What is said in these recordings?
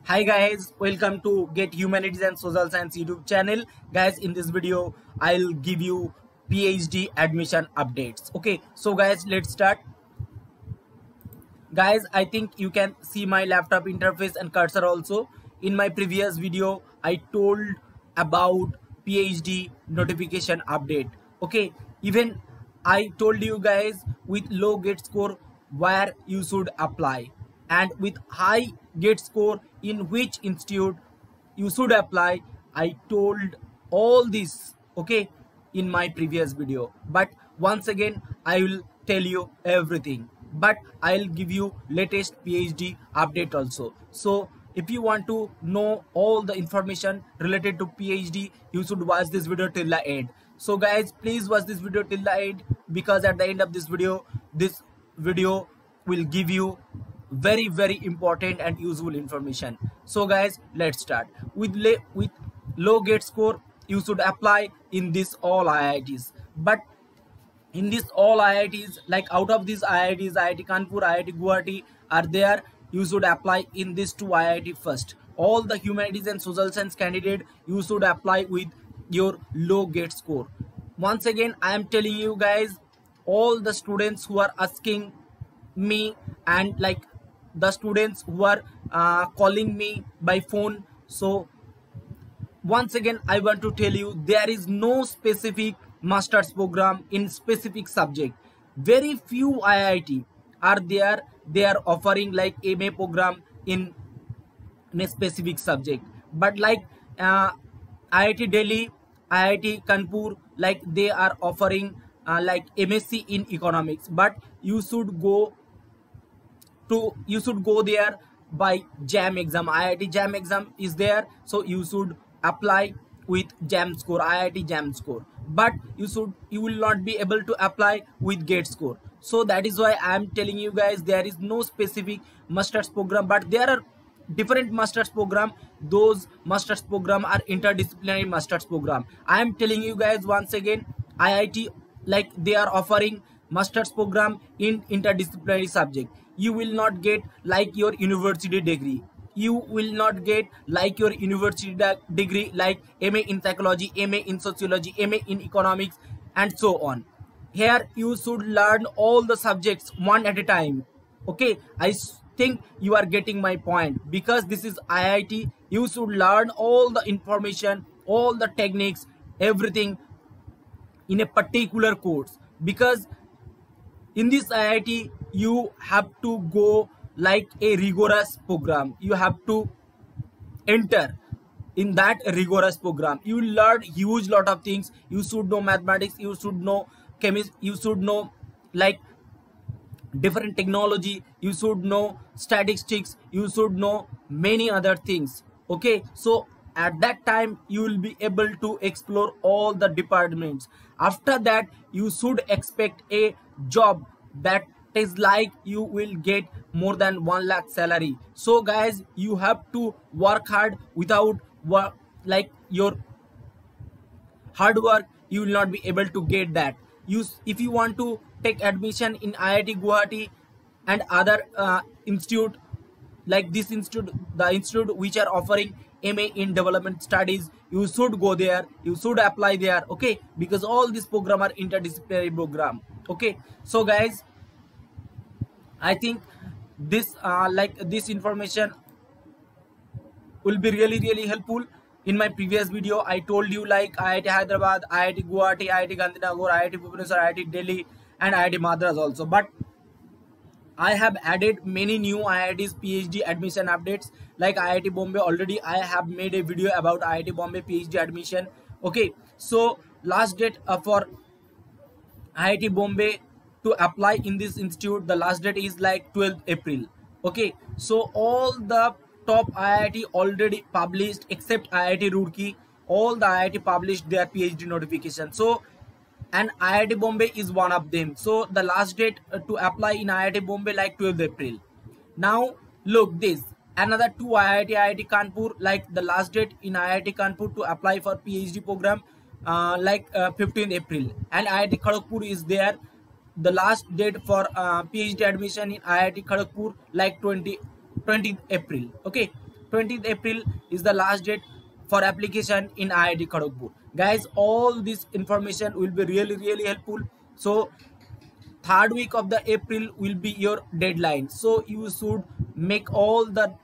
Hi guys, welcome to Get Humanities and Social Science YouTube channel. Guys, in this video, I'll give you PhD admission updates. Okay, so guys, let's start. Guys, I think you can see my laptop interface and cursor also. In my previous video, I told about PhD notification update. Okay, even I told you guys with low gate score where you should apply, and with high gate score in which institute you should apply. I told all this, okay, in my previous video, but once again I will tell you everything, but I'll give you latest PhD update also. So if you want to know all the information related to PhD, you should watch this video till the end. So guys, please watch this video till the end, because at the end of this video will give you very important and useful information. So guys, let's start. With low gate score, you should apply in this all IITs, but in this all IITs, like out of these IITs, IIT Kanpur, IIT Guwahati are there, you should apply in these two IIT first. All the humanities and social science candidate, you should apply with your low gate score. Once again, I am telling you guys, all the students who are asking me, and like the students who are calling me by phone, so once again I want to tell you, there is no specific master's program in specific subject. Very few IIT are there, they are offering like MA program in a specific subject, but like IIT Delhi, IIT Kanpur, like they are offering like MSc in economics, but you should go there by JAM exam. IIT JAM exam is there, so you should apply with JAM score, IIT JAM score, but you will not be able to apply with gate score. So that is why I am telling you guys, there is no specific master's program, but there are different master's program. Those master's program are interdisciplinary master's program. I am telling you guys once again, IIT, like they are offering master's program in interdisciplinary subject. You will not get like your university degree, you will not get like your university degree like MA in psychology, MA in sociology, MA in economics, and so on. Here you should learn all the subjects one at a time. Okay, I think you are getting my point. Because this is IIT, you should learn all the information, all the techniques, everything in a particular course. Because in this IIT you have to go like a rigorous program, you have to enter in that rigorous program. You learn huge lot of things. You should know mathematics, you should know chemistry, you should know like different technology, you should know statistics, you should know many other things. Okay, so at that time you will be able to explore all the departments. After that you should expect a job that is like you will get more than 1 lakh salary. So guys, you have to work hard. Without work, like your hard work, you will not be able to get that. If you want to take admission in IIT Guwahati and other institute like this institute, the institute which are offering MA in development studies, you should go there, you should apply there. Okay, because all these program are interdisciplinary program. Okay, so guys, I think this this information will be really helpful. In my previous video I told you like IIT Hyderabad, IIT Guwahati, IIT Gandhinagar, IIT Bhubaneswar, IIT Delhi, and IIT Madras also, but I have added many new IITs PhD admission updates. Like IIT Bombay, already I have made a video about IIT Bombay PhD admission. Okay, so last date for IIT Bombay to apply in this institute, the last date is like 12th April. Okay, so all the top IIT already published except IIT Roorkee. All the IIT published their PhD notification. So and IIT Bombay is one of them. So the last date to apply in IIT Bombay like 12th April. Now look this, another two IIT, IIT Kanpur, like the last date in IIT Kanpur to apply for PhD program like 15th April, and IIT Kharagpur is there. The last date for PhD admission in IIT Kharagpur like 20th April. Okay, 20th April is the last date for application in IIT Kharagpur. Guys, all this information will be really helpful. So third week of the April will be your deadline, so you should make all the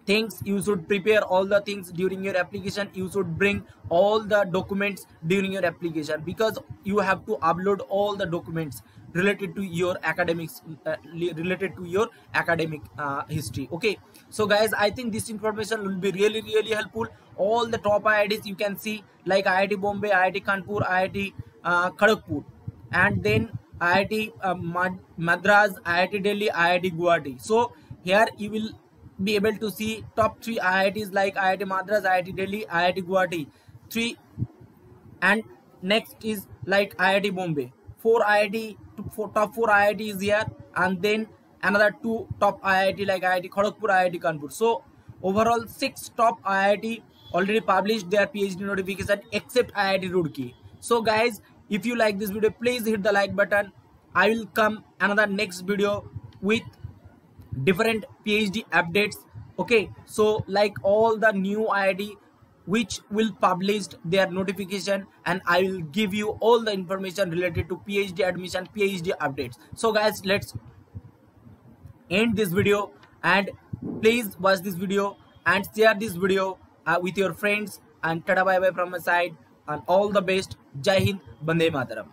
things, you should prepare all the things during your application. You should bring all the documents during your application, because you have to upload all the documents related to your academics, related to your academic history. Okay, so guys, I think this information will be really helpful. All the top IITs you can see, like IIT Bombay, IIT Kanpur, IIT Kharagpur, and then IIT Madras, IIT Delhi, IIT Guwahati. So here you will be able to see top 3 IITs like IIT Madras, IIT Delhi, IIT Guwahati, 3, and next is like IIT Bombay. 4 IIT, top 4 IIT is here, and then another 2 top IIT like IIT Kharagpur, IIT Kanpur. So overall 6 top IIT already published their PhD notification except IIT Roorkee. So guys, if you like this video, please hit the like button. I will come another next video with different PhD updates. Okay, so like all the new IIT which will publish their notification, and I will give you all the information related to PhD admission, PhD updates. So guys, let's end this video, and please watch this video and share this video with your friends, and tada bye bye from my side, and all the best. Jai Hind, Bande Mataram.